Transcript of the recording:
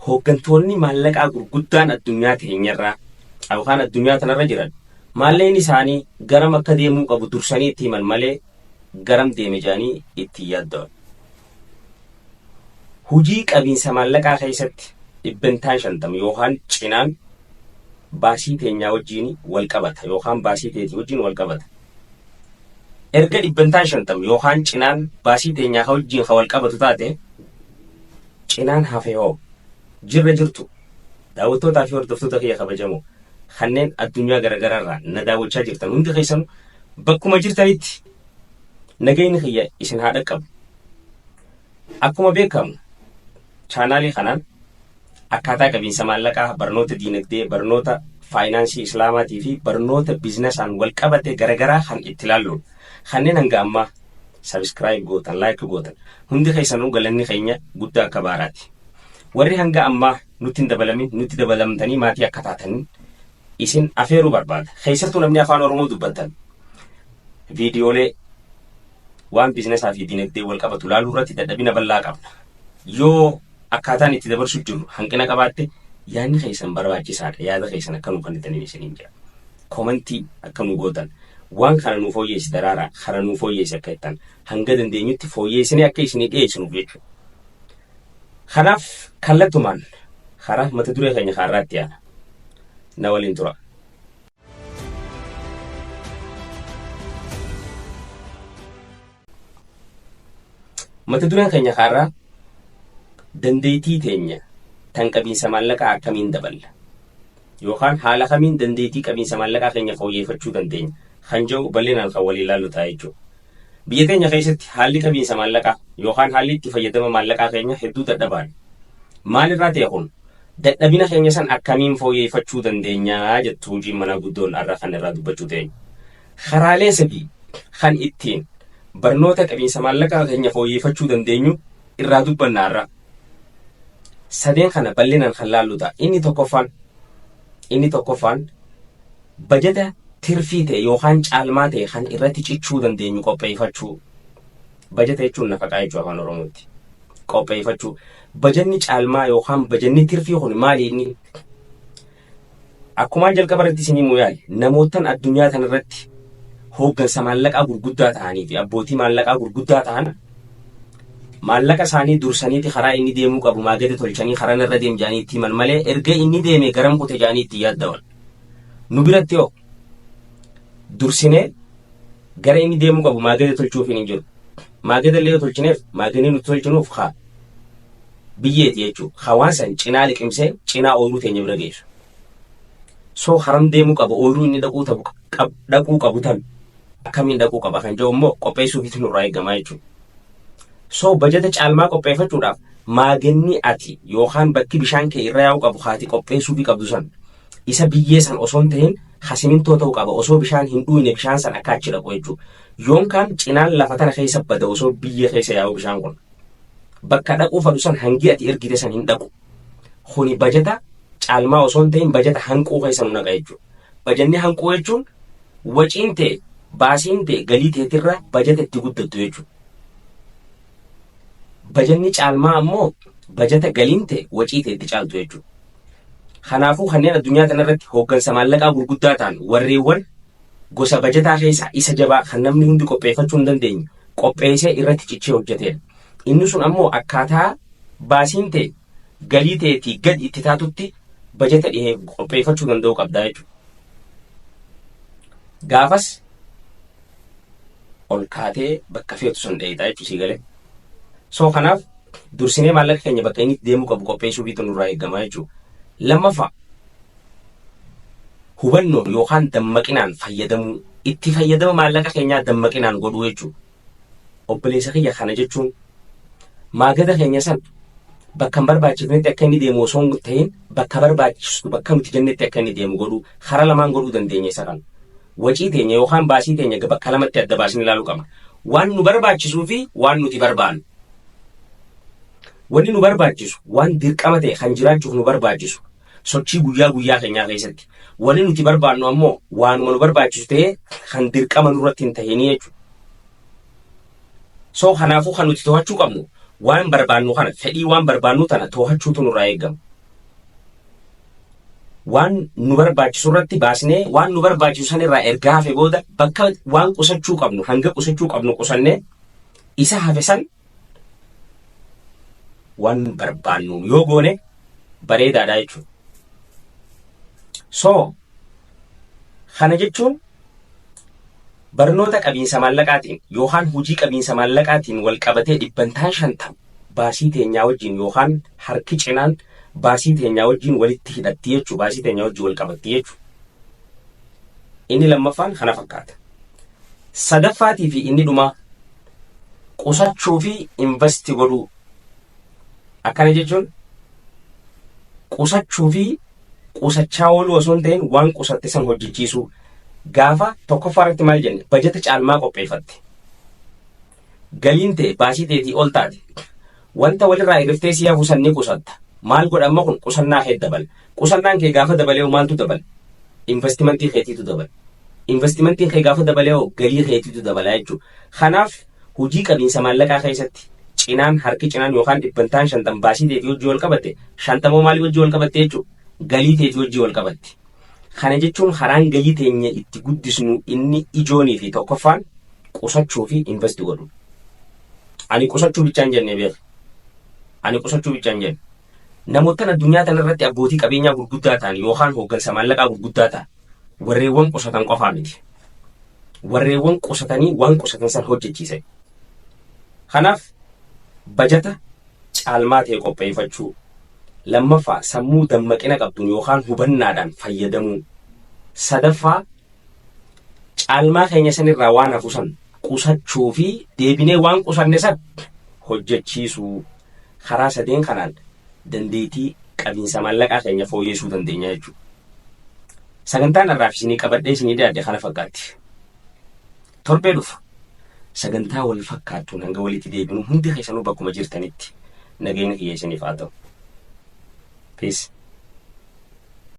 hooggantoonni maallaqaa gurguddaan addunyaa teenyarraa yookaan addunyaa tanarra jiran maalleen isaanii garam akka deemuu qabu dursanii itti himan malee garam deeme jaanii itti yaaddawan. Hujii qabiinsa maallaqaa keessatti 50% yookaan cinaan baasii teenyaa wajjin wal qabata yookaan baasii teetii wajjin wal qabata. Erga 50% yookaan cinaan baasii teenyaa wajjin wal qabatu taate cinaan hafe hoo jirra jirtu daawwattootaa fi hordoftoota kiyya kabajamoo kanneen addunyaa garagaraarraa na daawwachaa jirtan hundi keessan bakkuma jirtanitti nagayni kiyya isin haa dhaqqabu. Akkuma beekamu chaanaalii kanaan akkaataa qabiinsa maallaqaa barnoota diinagdee barnoota faayinaansii islaamaatii fi barnoota biizinasaan wal qabate garagaraa kan itti ilaallu kanneen hanga ammaa sabiskiraayib gootan laayik gootan hundi keessanuu galanni keenya guddaa akka baaraati. Warri hanga ammaa nutti hin dabalamin nutti dabalamtanii maatii akka taatanii isin afeeruu barbaada. Keessattuu namni afaan Oromoo dubbatan viidiyoolee waan biizinasaa fi diinagdee wal qabatu laaluu irratti dadhabina bal'aa qabna. Yoo akkaataan itti dabarsu jiru hanqina qabaatte yaadni keessan barbaachisaadha. Yaada keessan akka nu kennitanii isiniin jira. Koomentii akka nu gootan waan kana nu fooyyeessi daraaraa kana nu fooyyeessi akka jettan hanga dandeenyutti fooyyeessinee akka isinii dhiyeessinuuf jechuudha. Kanaaf kallattumaan karaa mata duree keenya kaarraatti yaana. Na waliin tura. Mata dureen keenya kaarraa dandeettii teenya tan qabiinsa maallaqaa akkamiin daballa yookaan haala kamiin dandeettii qabiinsa maallaqaa keenya fooyyeffachuu dandeenya kan jedhu bal'inaan kan walii ilaallu ta'a jechuudha. Biyya keenya keessatti haalli qabiinsa maallaqaa yookaan haalli itti fayyadama maallaqaa keenya hedduu dadhabaadha. Maalirraa ta'e kun dadhabina keenya san akkamiin fooyyeffachuu dandeenyaa jettu hojiin mana guddoon irraa kan irraa dubbachuu ta'e. Karaalee sadii kan ittiin barnoota qabiinsa maallaqaa keenya fooyyeffachuu dandeenyu irraa dubbanna irraa. Sadeen kana bal'inaan kan laallu ta'a. Inni tokkoffaan bajeta tirfii ta'e yookaan caalmaa ta'e kan irratti cichuu dandeenyu qopheeffachuu. Bajeta jechuun nafaqaa jechuu afaan Oromootti. Qopheeffachuu. Bajanni caalmaa yookaan bajanni tirfii kun maali inni? Akkuma jalqaba irratti isin himuu yaale namootaan addunyaa kana irratti hooggansa maallaqaa gurguddaa ta'anii fi abbootii maallaqaa gurguddaa ta'an maallaqa isaanii dursaniiti karaa inni deemuu qabu maagada tolchanii karaa irra deem jaanii itti himan malee erga inni deeme garam qote jaanii itti yaaddawan. Nu biratti yoo dursinee gara inni deemuu qabu maagada tolchuuf hin jiru. Maagada illee tolchineef maaganni nuti tolchinuuf haa biyyeeti jechuudha. Hawaasan cinaa liqimsee cinaa ooyiruu teenya bira geessu. So haram deemuu qabu ooyiruu inni dhaquu qabu tan akkamiin dhaquu qaba kan jedhu immoo qopheessuufiitu nurraa eegamaa jechuudha. So bajeta caalmaa qopheeffachuudhaaf maaganni ati yookaan bakki bishaan kee irra yaa'u qabu haati qopheessuufi qabdu san isa biyyee san osoo hin ta'in hasimintoo ta'uu qaba osoo bishaan hin dhuune bishaan san akka achi dhaqu jechuudha. Yoonkaan cinaan lafa tana keessa bada osoo biyyee keessa yaa'u bishaan kun bakka dhaquu fadhu san hangi ati ergite san hin dhaqu. Kuni bajeta caalmaa osoo hin ta'in bajeta hanquu keessa nu naqa jechuudha. Bajanni hanquu jechuun waciin ta'e baasiin ta'e galii ta'etirra bajeta itti guddattu jechuudha. Bajanni caalmaa ammoo bajeta galiin ta'e wacii ta'e itti caaltu jechuudha. Kanaafuu kanneen addunyaa kanarratti hooggansa maallaqaa gurguddaa ta'an warreewwan gosa bajataa keessaa isa jabaa kan namni hundi qopheeffachuu hin dandeenye qopheessee irratti cichee hojjetedha. Inni sun ammoo akkaataa baasiin ta'e galii ta'eetii gad itti taatutti bajeta dhihee qopheeffachuu danda'uu qabdaa jechuudha. Gaafas ol kaatee bakka feetu sun dheetaa jechuudha sii galee. So kanaaf dursinee maallaqa keenya bakka inni deemuu qabu qopheessuufiitu nurraa eegamaa jechuudha. Lammaffaa hubannoo yookaan dammaqinaan fayyadamuu itti fayyadama maallaqa keenyaa dammaqinaan godhuu jechuudha. Obboleessa kiyya kana jechuun maagada keenya san bakka hin barbaachisnetti akka inni deemu osoo hin ta'in bakka barbaachisu bakka nuti jennetti akka inni deemu godhuu karaa lamaan godhuu dandeenya isa kana. Wacii teenya yookaan baasii teenya bakka lamatti adda baasnee ilaaluu qabna. Waan nu barbaachisuu fi waan nuti barbaannu. Wanni nu barbaachisu waan dirqama ta'e kan jiraachuuf nu barbaachisu sochii guyyaa guyyaa keenyaa keessatti. Wanni nuti barbaannu ammoo waanuma nu barbaachisu ta'e kan dirqama nurratti hin ta'in jechuudha. So kanaafuu kan nuti to'achuu qabnu waan barbaannu kana fedhii waan barbaannu tana to'achuutu nurraa eegama. waan nu barbaachisu irratti baasnee waan nu barbaachisu san irraa erga hafe booda bakka waan qusachuu qabnu hanga qusachuu qabnu qusannee isa hafe san waan barbaannu yoo goone bareedaadha jechuudha. So kana jechuun barnoota qabiinsa maallaqaatiin yookaan hojii qabiinsa maallaqaatiin wal qabatee 50% baasii teenyaa wajjin yookaan harki cinaan baasii teenyaa wajjin walitti hidhatti jechuudha. Baasii teenyaa wajjin wal qabatti jechuudha. Inni lammaffaan kana fakkaata. Sadaffaatii fi inni dhumaa qusachuu fi investi godhuu. Akkana jechuun qusachuu fi qusachaa ooluu osoo hin ta'in waan qusatte san hojjechiisuu. Gaafa tokkoffaarratti maal jenne bajeta caalmaa qopheeffatte. Galiin ta'e baasii teetii ol taate wanta walirraa hirriftee si hafu san ni qusatta. Maal godha amma kun qusannaa kee dabala. Qusannaan kee gaafa dabalee maaltu dabala? Investimentii keetiitu dabala. Investimentiin kee gaafa dabalee galii keetiitu dabala jechuudha. Kanaaf hojii qabiinsa maallaqaa keessatti cinaan harki cinaan yookaan 50% baasii teetii hojii wal qabatte 50 maalii hojii wal qabatte jechuudha. Galii teetii hojii wal qabatte. Kana jechuun haraan galii teenya itti guddisnu inni ijoonii fi tokkoffaan qusachuu fi investi godhu. Ani qusachuu bichaan jennee beeka. Ani qusachuu bichaan jenne. Namoota addunyaa kanarratti abbootii qabeenyaa gurguddaa ta'an yookaan hooggansa maallaqaa gurguddaa ta'an warreewwan qusatan qofaa miti. Warreewwan qusatanii waan qusatan san hojjechiisan. Kanaaf bajeta caalmaa ta'e qopheeffachuu. Lammaffaa sammuu dammaqina qabduun yookaan hubannaadhaan fayyadamuu. Sadaffaa caalmaa keenya sanirraa waan hafu san qusachuu fi deebinee waan qusanne san hojjechiisuu. Karaa sadeen kanaan dandeettii qabiinsa maallaqaa keenya fooyyessuu dandeenya jechuudha. Sagantaan irraa isinii qabadhee isinii dhiyaadde kana fakkaatti. Torbee dhufu sagantaa wal fakkaattuun hanga walitti deebinu hundi keessanuu bakkuma jirtanitti nageenya kiyya isiniif haa ta'u. Peace.